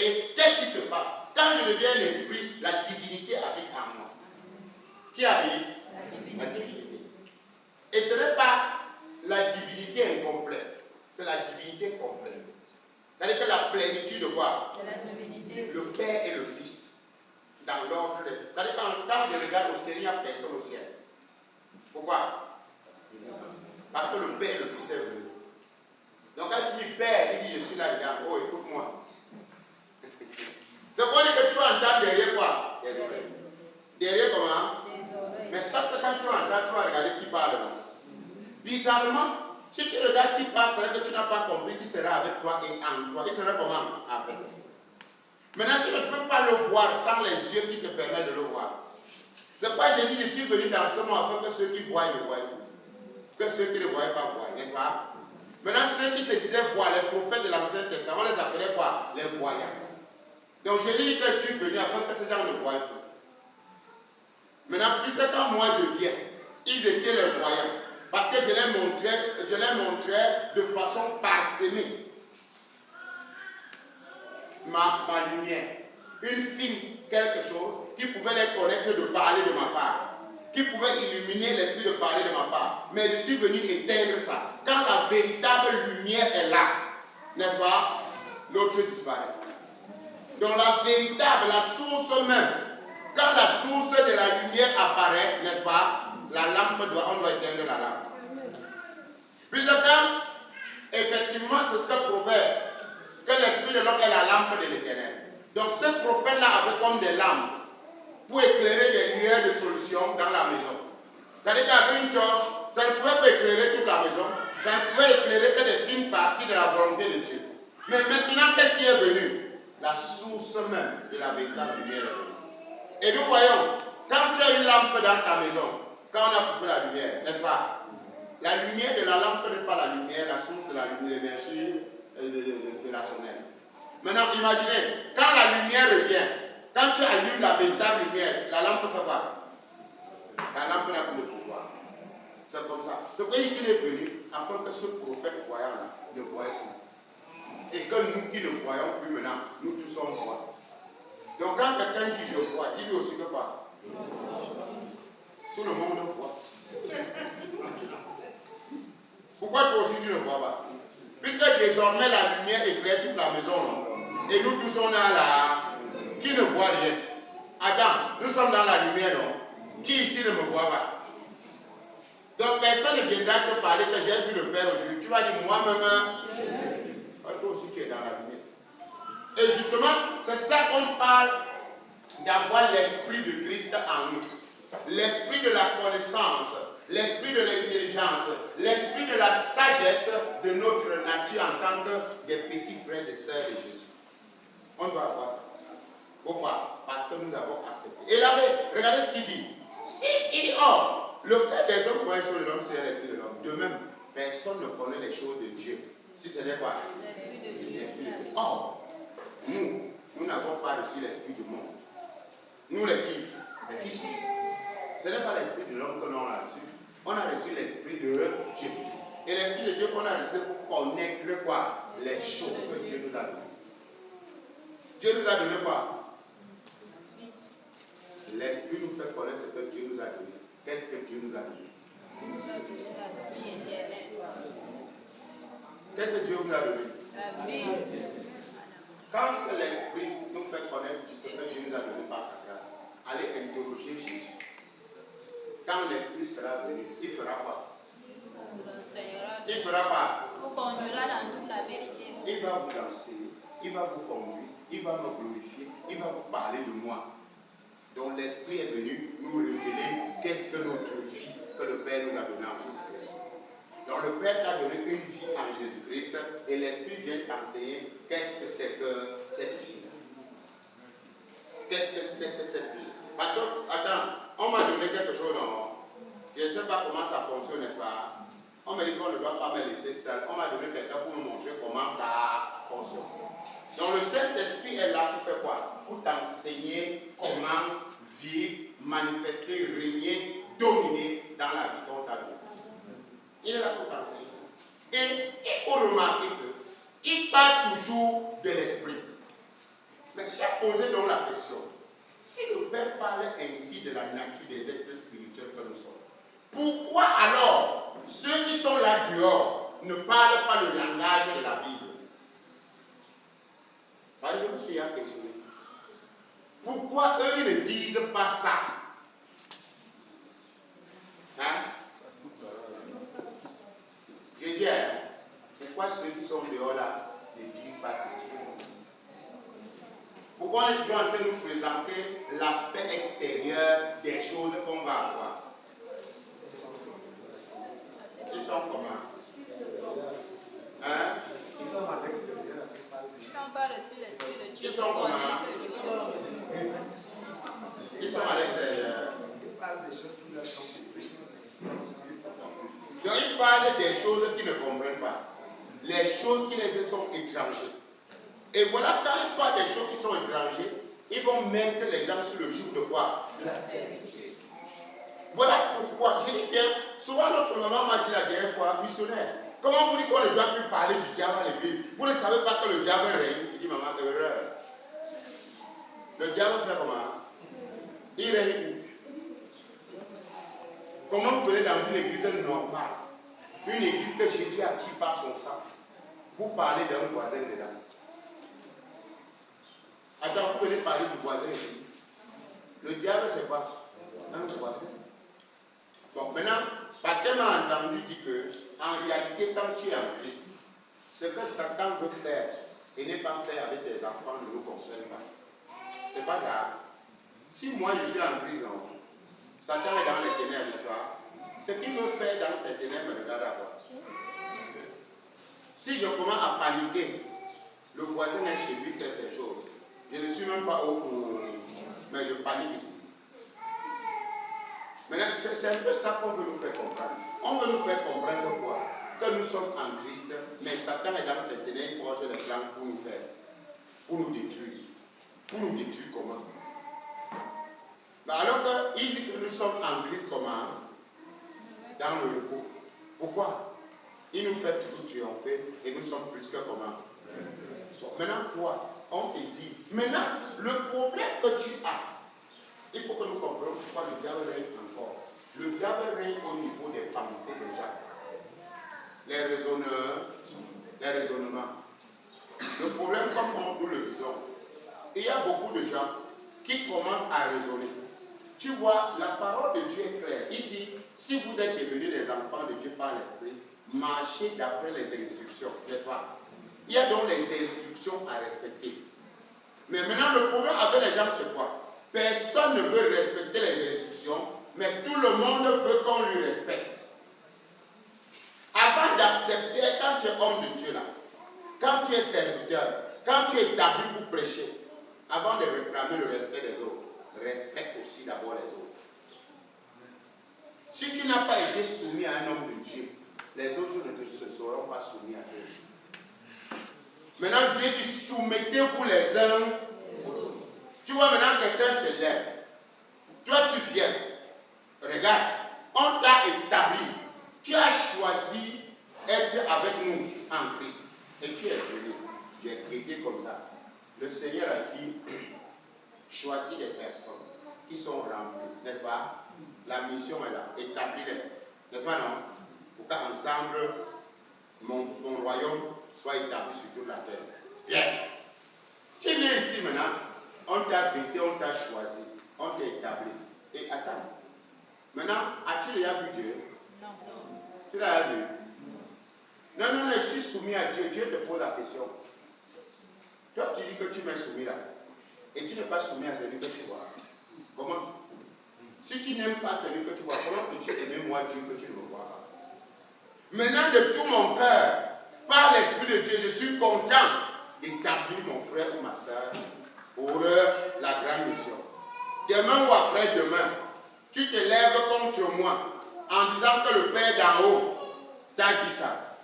Et qu'est-ce qui se passe? Quand je deviens l'esprit, la divinité habite en moi. Qui habite? La divinité. Et ce n'est pas la divinité incomplète, c'est la divinité complète. C'est-à-dire que la plénitude de quoi? De la divinité. Le Père et le Fils. Dans l'ordre de... C'est-à-dire quand je regarde au ciel, il n'y a personne au ciel. Pourquoi? Parce que le Père et le Fils est venu. Donc quand tu dis Père, il dit je suis là dedans. Oh, écoute-moi. C'est pour dire que tu vas entendre derrière quoi? Des oreilles. Derrière comment? Des oreilles. Mais sauf que quand tu vas entendre, tu vas regarder qui parle. Bizarrement, si tu regardes qui parle, c'est que tu n'as pas compris qui sera avec toi et en toi. Il sera comment? Avec toi. Maintenant, tu ne peux pas le voir sans les yeux qui te permettent de le voir. C'est pourquoi j'ai dit, je suis venu dans ce monde afin que ceux qui voient le voient. Que ceux qui ne voient pas voient, n'est-ce pas? Maintenant, ceux qui se disaient voir, les prophètes de l'Ancien Testament, on les appelait quoi? Les voyants. Donc je dis que je suis venu afin que ces gens ne voient pas. Maintenant, puisque quand moi je viens, ils étaient les voyants. Parce que je les montrais de façon parsemée. Ma lumière. Une fine quelque chose qui pouvait les connaître de parler de ma part. Qui pouvait illuminer l'esprit de parler de ma part. Mais je suis venu éteindre ça. Quand la véritable lumière est là, n'est-ce pas? L'autre disparaît. Donc la véritable, la source même, quand la source de la lumière apparaît, n'est-ce pas? La lampe on doit éteindre la lampe. Puis quand, effectivement, c'est ce que prophète, que l'esprit de l'homme est la lampe de l'éternel. Donc ce prophète-là avait comme des lampes pour éclairer des lueurs de solution dans la maison. C'est-à-dire qu'avec une torche, ça ne pouvait pas éclairer toute la maison, ça ne pouvait éclairer que des fines parties de la volonté de Dieu. Mais maintenant, qu'est-ce qui est venu? La source même de la véritable lumière est venue. Et nous voyons, quand tu as une lampe dans ta maison, quand on a coupé la lumière, n'est-ce pas? La lumière de la lampe n'est pas la lumière, la source de la lumière, l'énergie de la sonnette. Maintenant, imaginez, quand la lumière revient, quand tu allumes la véritable lumière, la lampe fait quoi? La lampe n'a plus de pouvoir. C'est comme ça. C'est pourquoi il est venu afin que ce prophète voyant-là ne voie plus. Et que nous qui ne voyons plus maintenant, nous tous on voit. Donc quand quelqu'un dit je vois, dis-lui aussi que quoi? Tout le monde voit. Pourquoi toi aussi tu ne vois pas? Puisque désormais la lumière éclaire toute la maison. Et nous tous on est là. Qui ne voit rien? Adam, nous sommes dans la lumière, non? Qui ici ne me voit pas? Donc personne ne viendra te parler que j'ai vu le Père aujourd'hui. Tu vas dire moi-même, toi aussi tu es dans la lumière. Et justement, c'est ça qu'on parle d'avoir l'esprit de Christ en nous. L'esprit de la connaissance, l'esprit de l'intelligence, l'esprit de la sagesse de notre nature en tant que des petits frères et sœurs de Jésus. On doit avoir ça. Pourquoi? Parce que nous avons accepté. Et là, regardez ce qu'il dit. Si il dit, oh, le cœur des hommes connaît les choses de l'homme, c'est l'esprit de l'homme. De même, personne ne connaît les choses de Dieu. Si ce n'est pas l'esprit de Dieu. Or, nous n'avons pas reçu l'esprit du monde. Nous les qui? Les fils. Ce n'est pas l'esprit de l'homme que l'on a reçu. On a reçu l'esprit de Dieu. Et l'esprit de Dieu qu'on a reçu pour connaître quoi? Les choses que Dieu nous a données. Dieu nous a donné quoi? L'esprit nous fait connaître ce que Dieu nous a donné. Qu'est-ce que Dieu nous a donné? Qu'est-ce que Dieu nous a donné? Quand l'esprit nous fait connaître ce que Dieu nous a donné par sa grâce, allez interroger Jésus. Quand l'esprit sera venu, il fera quoi? Il fera quoi? Vous conduira dans toute la vérité. Il va vous enseigner, il va vous conduire, il va me glorifier, il va vous parler de moi. Donc l'esprit est venu nous révéler qu'est-ce que notre vie que le Père nous a donné en Jésus-Christ. Donc le Père t'a donné une vie en Jésus-Christ et l'esprit vient t'enseigner qu'est-ce que c'est que cette vie. Qu'est-ce que c'est que cette vie? Parce que, attends, on m'a donné quelque chose, non? Je ne sais pas comment ça fonctionne, n'est-ce pas? On m'a dit qu'on ne doit pas me laisser seul. On m'a donné quelqu'un pour me montrer comment ça fonctionne. Donc le Saint-Esprit est là pour faire quoi? Pour t'enseigner comment vivre, manifester, régner, dominer dans la vie qu'on t'a donnée. Il est là pour t'enseigner ça. Et il faut remarquer qu'il parle toujours de l'Esprit. j'ai posé donc la question. Si le Père parle ainsi de la nature des êtres spirituels que nous sommes, pourquoi alors ceux qui sont là dehors ne parlent pas le langage de la Bible? Je me suis questionné. Pourquoi eux ils ne disent pas ça? Hein? Je dis, pourquoi ceux qui sont dehors là ne disent pas ceci? Pourquoi on est toujours en train de nous présenter l'aspect extérieur des choses qu'on va avoir? Ils sont comment? Hein? Ils sont à l'extérieur. Quand on parle sur l'Esprit de Dieu, Ils sont comment? Ils sont à l'extérieur. Ils parlent des choses qui leur sont publiques. Donc, ils parlent des choses qu'ils ne comprennent pas. Les choses qui les sont étrangères. Et voilà, quand ils parlent des choses qui sont étrangères, ils vont mettre les gens sur le joug de quoi? La servitude. Voilà pourquoi, je dis bien, souvent notre maman m'a dit la dernière fois, missionnaire, comment vous dites qu'on ne doit plus parler du diable à l'église? Vous ne savez pas que le diable règne? Je dis, maman, erreur. Le diable fait comment? Il règne où? Comment vous venez dans une église normale, une église que Jésus a acquis par son sang, vous parlez d'un voisin dedans? Attends, vous venez parler du voisin ici. Le diable, c'est quoi? Un voisin. Bon, maintenant, parce qu'elle m'a entendu dire que, en réalité, quand tu es en Christ, ce que Satan veut faire et n'est pas faire avec tes enfants ne nous concerne pas. C'est pas ça. Si moi je suis en prison, Satan est dans les ténèbres, n'est-ce pas? Ce qu'il veut faire dans ces ténèbres me regarde à quoi? Si je commence à paniquer, le voisin est chez lui, fait ses choses. Je ne suis même pas au courant, mais je panique ici. Maintenant, c'est un peu ça qu'on veut nous faire comprendre. On veut nous faire comprendre quoi? Que nous sommes en Christ, mais Satan est dans cette ténèbres, il forge les plans pour nous faire, pour nous détruire. Pour nous détruire comment? Mais alors qu'il dit que nous sommes en Christ comment? Dans le repos. Pourquoi? Il nous fait toujours triompher et nous sommes plus que comment? Bon, maintenant quoi? On te dit. Maintenant, le problème que tu as, il faut que nous comprenions pourquoi le diable règne encore. Le diable règne au niveau des pensées déjà. Les raisonnements. Le problème, comme nous le disons, il y a beaucoup de gens qui commencent à raisonner. Tu vois, la parole de Dieu est claire. Il dit, si vous êtes devenus des enfants de Dieu par l'Esprit, marchez d'après les instructions, n'est-ce pas? Il y a donc les instructions à respecter. Mais maintenant, le problème avec les gens, c'est quoi? Personne ne veut respecter les instructions, mais tout le monde veut qu'on lui respecte. Avant d'accepter, quand tu es homme de Dieu là, quand tu es serviteur, quand tu es établi pour prêcher, avant de réclamer le respect des autres, respecte aussi d'abord les autres. Si tu n'as pas été soumis à un homme de Dieu, les autres ne se seront pas soumis à toi. Maintenant, Dieu dit, soumettez-vous les uns aux autres. Tu vois, maintenant, quelqu'un se lève. Toi, tu viens. Regarde, on t'a établi. Tu as choisi être avec nous en Christ. Et tu es venu. Tu es traité comme ça. Le Seigneur a dit, choisis des personnes qui sont remplies, n'est-ce pas? La mission est là, établis-les, n'est-ce pas non? Pour qu'ensemble, mon royaume soit établi sur toute la terre. Viens. Tu viens ici maintenant, on t'a vêtu, on t'a choisi, on t'a établi. Et attends, maintenant, as-tu déjà vu Dieu? Non. Tu l'as vu? Non, non, non, je suis soumis à Dieu. Dieu te pose la question. Toi, tu dis que tu m'es soumis là. Et tu n'es pas soumis à celui que tu vois. Comment? Si tu n'aimes pas celui que tu vois, comment peux-tu aimer moi Dieu que tu ne me vois pas? Maintenant, de tout mon cœur, par l'Esprit de Dieu, je suis content d'établir mon frère ou ma soeur pour la grande mission. Demain ou après-demain, tu te lèves contre moi en disant que le Père d'en haut t'a dit ça.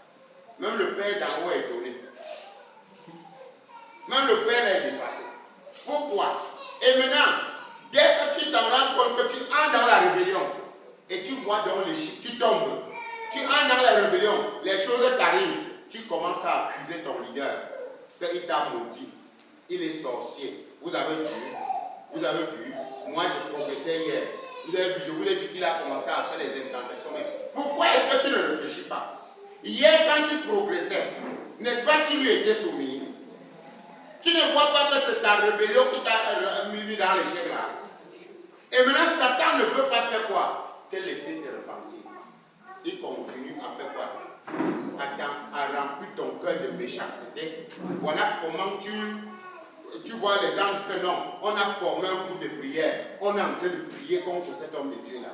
Même le Père d'en haut est étonné. Même le Père est dépassé. Pourquoi? Et maintenant, dès que tu t'en rends compte que tu entres dans la rébellion, et tu vois dans les chiffres, tu tombes, tu entres dans la rébellion, les choses t'arrivent, tu commences à accuser ton leader qu'il t'a maudit, il est sorcier. Vous avez vu, moi je progressais hier. Vous avez vu, je vous ai dit qu'il a commencé à faire les incantations. Mais pourquoi est-ce que tu ne réfléchis pas? Hier, quand tu progressais, n'est-ce pas, tu lui étais soumis? Tu ne vois pas que c'est ta rébellion qui t'a mis dans l'échec là. Et maintenant, Satan ne veut pas faire quoi? Te laisser te repentir. Il continue à faire quoi? À remplir ton cœur de méchanceté. Voilà comment tu vois les gens disent que non, on a formé un groupe de prière. On est en train de prier contre cet homme de Dieu là.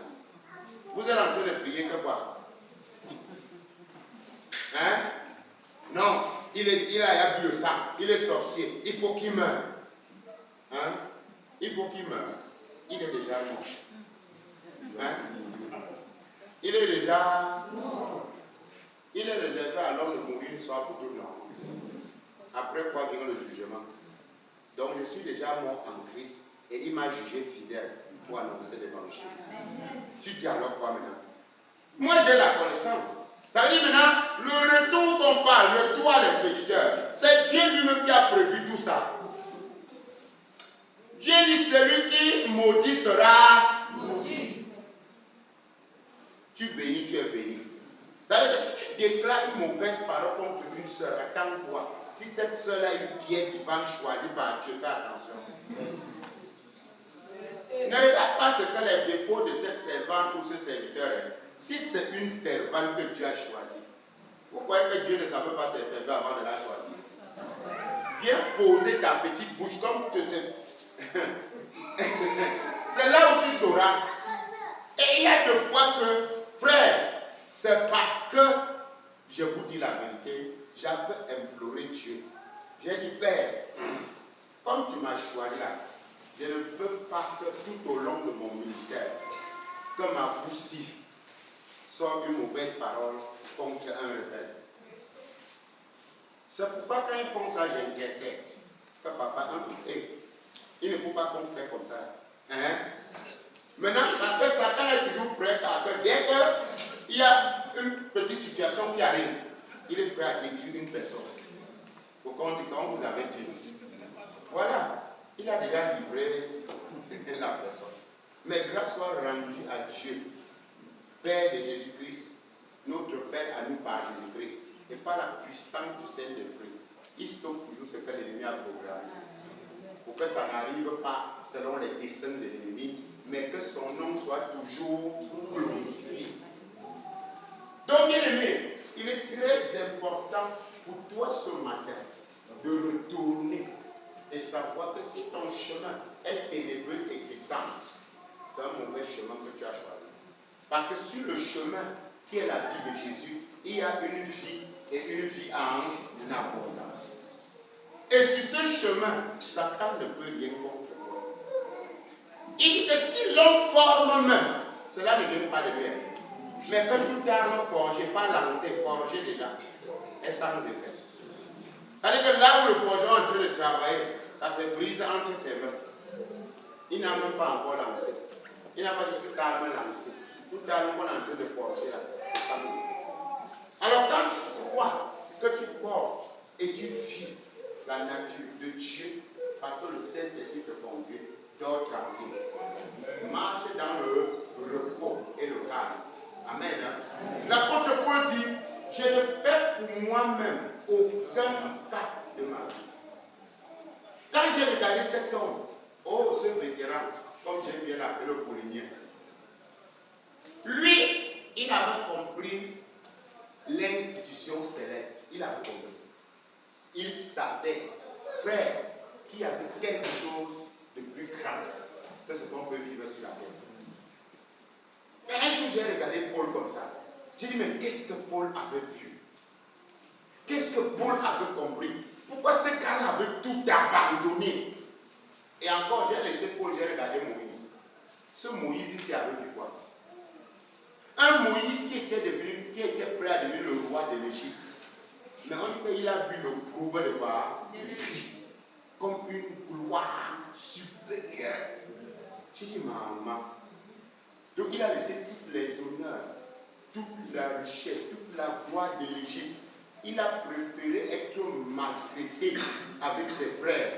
Vous êtes en train de prier que quoi? Hein? Non, il a bu le sang, il est sorcier, il faut qu'il meure. Hein? Il faut qu'il meure. Il est déjà mort. Hein? Il est déjà mort. Il est réservé alors de mourir une soir pour tout le monde. Après quoi vient le jugement. Donc je suis déjà mort en Christ et il m'a jugé fidèle pour annoncer l'évangile. Tu dis alors quoi maintenant? Moi j'ai la connaissance. Ça veut dire maintenant, le retour qu'on parle, le retour à l'expéditeur, c'est Dieu lui-même qui a prévu tout ça. Dieu dit celui qui maudit sera maudit. Tu bénis, tu es béni. Ça veut dire que si tu déclares une mauvaise parole contre une soeur, attends-toi. Si cette soeur-là est une pierre divine choisie par Dieu, fais attention. Ne regarde pas ce que les défauts de cette servante ou ce serviteur est. Si c'est une servante que Dieu a choisie, vous croyez que Dieu ne savait pas se faire avant de la choisir? Viens poser ta petite bouche comme tu sais. C'est là où tu sauras. Et il y a des fois que, frère, c'est parce que, je vous dis la vérité, j'avais imploré Dieu. J'ai dit, Père, comme tu m'as choisi là, je ne veux pas que tout au long de mon ministère, que ma bouche sorte une mauvaise parole contre un rebelle. C'est pourquoi quand ils font ça, j'intercède. Que papa, il ne faut pas qu'on fasse comme ça. Hein? Maintenant, parce que Satan est toujours prêt à faire. Dès qu'il y a une petite situation qui arrive, il est prêt à détruire une personne. Pour qu'on dise, quand vous avez dit, voilà, il a déjà livré la personne. Mais grâce soit rendue à Dieu, Père de Jésus-Christ, notre Père à nous par Jésus-Christ, et par la puissance du Saint-Esprit. Il stoppe toujours ce que l'ennemi a programmé. Pour que ça n'arrive pas selon les desseins de l'ennemi, mais que son nom soit toujours glorifié. Donc, bien aimé, il est très important pour toi ce matin de retourner et savoir que si ton chemin est ténébreux et glissant, c'est un mauvais chemin que tu as choisi. Parce que sur le chemin qui est la vie de Jésus, il y a une vie et une vie en abondance. Et sur ce chemin, Satan ne peut rien contre toi. Il dit que si l'homme forme même, cela ne vient pas de lui. Mais que toute arme forgée, pas lancée, forgée déjà, est sans effet. C'est-à-dire que là où le forgeron est en train de travailler, ça se brise entre ses mains. Il n'a même pas encore lancé. Il n'a pas dit toute arme lancée. Toute arme qu'on est en train de forger là, c'est sans effet. Alors quand tu crois que tu portes et tu vis la nature de Dieu, parce que le Saint-Esprit te conduit, dors tranquille. Marche dans le repos et le calme. Amen. L'apôtre Paul dit, je ne fais pour moi-même aucun cas de ma vie. Quand j'ai regardé cet homme, oh ce vétéran, comme j'aime bien l'appeler le Paulinien, lui, il avait compris l'institution céleste. Il avait compris. Il savait, frère, qu'il y avait quelque chose de plus grand que ce qu'on peut vivre sur la terre. Mais un jour, j'ai regardé Paul comme ça. J'ai dit, mais qu'est-ce que Paul avait vu? Qu'est-ce que Paul avait compris? Pourquoi ce gars-là avait tout abandonné? Et encore, j'ai laissé Paul, j'ai regardé Moïse. Ce Moïse ici avait vu quoi? Un Moïse qui était prêt à devenir le roi de l'Égypte. Mais on dit qu'il a vu le prouve de quoi? De Christ. Comme une gloire supérieure. J'ai dit, maman. Donc il a laissé toutes les honneurs, toute la richesse, toute la gloire de l'Égypte. Il a préféré être maltraité avec ses frères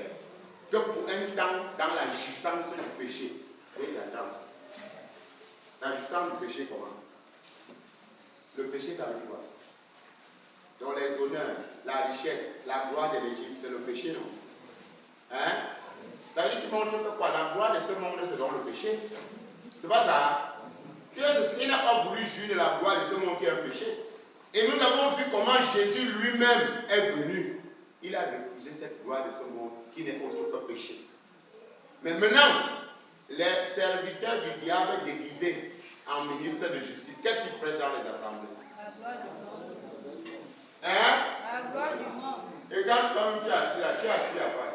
que pour un temps, dans la jouissance du péché, oui, attends. La jouissance du péché, comment? Le péché, ça veut dire quoi? Donc les honneurs, la richesse, la gloire de l'Égypte, c'est le péché, non? Hein? Ça veut dire qu'il montre que quoi? La gloire de ce monde, c'est dans le péché. C'est pas ça? Il n'a pas voulu jouir de la gloire de ce monde qui est un péché. Et nous avons vu comment Jésus lui-même est venu. Il a refusé cette gloire de ce monde qui n'est autre que péché. Mais maintenant, les serviteurs du diable déguisés en ministre de justice, qu'est-ce qu'ils prêchent dans les assemblées? La gloire du monde. Hein? La gloire du monde. Et quand tu es assis là, tu es assis à quoi?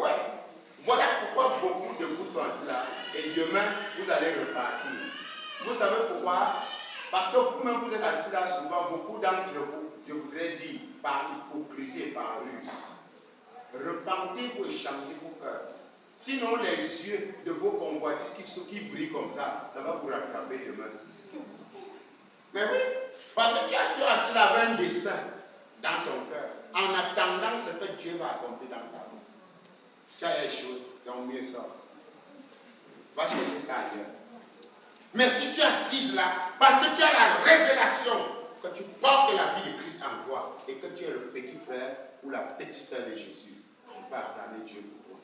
Ouais. Voilà pourquoi beaucoup de vous sont assis là. Et demain, vous allez repartir. Vous savez pourquoi? Parce que vous-même, vous êtes assis là souvent, beaucoup d'entre vous, je voudrais dire, par hypocrisie et par ruse. Repentez-vous et changez vos cœurs. Sinon, les yeux de vos convoitises qui brillent comme ça va vous rattraper demain. Mais oui, parce que tu es assis là avec un dessein dans ton cœur, en attendant ce que Dieu va accomplir dans ta vie. Tu as échoué, donc mieux ça. Va chercher ça ailleurs. Mais si tu es assise là, parce que tu as la révélation que tu portes la vie de Christ en toi et que tu es le petit frère ou la petite sœur de Jésus, tu peux acclamer Dieu pour toi.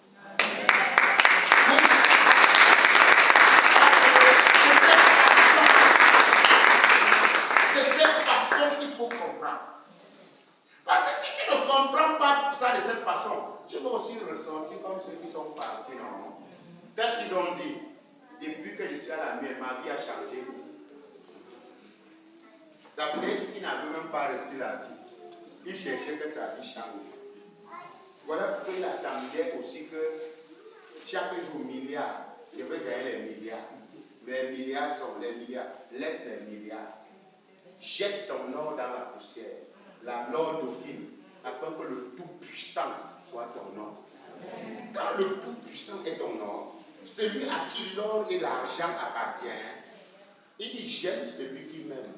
C'est cette façon qu'il faut comprendre. Parce que si tu ne comprends pas ça de cette façon, tu vas aussi ressentir comme ceux qui sont partis, non? Qu'est-ce qu'ils ont dit? Depuis que je suis à la mer, ma vie a changé. Ça voulait dire qu'il n'avait même pas reçu la vie. Il cherchait que sa vie change. Voilà pourquoi il attendait aussi que chaque jour, milliard, je veux gagner les milliards. Les milliards sont les milliards. Laisse les milliards. Jette ton or dans la poussière, l'or dauphine, afin que le Tout-Puissant soit ton or. Quand le Tout-Puissant est ton or, celui à qui l'or et l'argent appartiennent, il dit j'aime celui qui m'aime.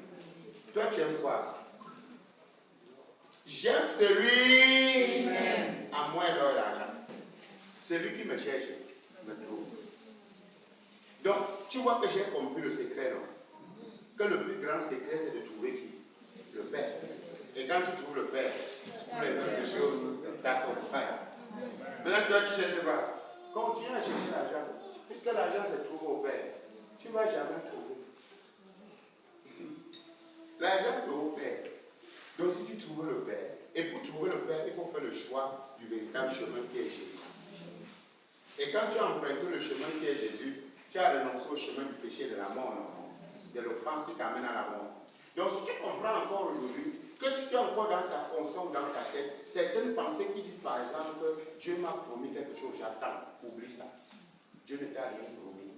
Toi tu aimes quoi? J'aime celui qui m'aime. À moi l'or et l'argent. Celui qui me cherche me trouve. Donc tu vois que j'ai compris le secret, non? Que le plus grand secret c'est de trouver qui? Le Père. Et quand tu trouves le Père, toutes les autres choses t'accompagnent. Maintenant toi tu cherches quoi? Continue à chercher l'argent. Puisque l'argent se trouve au Père, tu ne vas jamais trouver. L'argent c'est au Père. Donc si tu trouves le Père, et pour trouver le Père, il faut faire le choix du véritable chemin qui est Jésus. Et quand tu as emprunté le chemin qui est Jésus, tu as renoncé au chemin du péché et de la mort, de l'offense qui t'amène à la mort. Donc si tu comprends encore aujourd'hui, que si tu es encore dans ta fonction ou dans ta tête, certaines pensées qui disent par exemple que Dieu m'a promis quelque chose, j'attends, oublie ça. Dieu ne t'a rien promis.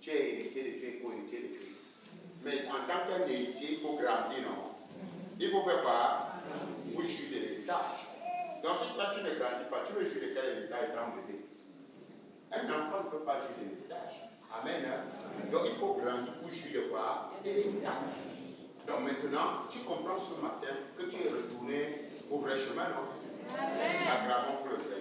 Tu es héritier de Dieu et co-héritier de Christ. Mais en tant qu'un héritier, il faut grandir, non? Il faut faire quoi? Il faut jouir de l'héritage. Donc si toi tu ne grandis pas, tu veux jouir de quel héritage étant bébé? Un enfant ne peut pas jouir de l'héritage. Amen. Hein? Donc il faut grandir pour jouir de quoi? De l'héritage. Donc maintenant, tu comprends ce matin que tu es retourné au vrai chemin, non? Amen. Acclamons pour le Seigneur.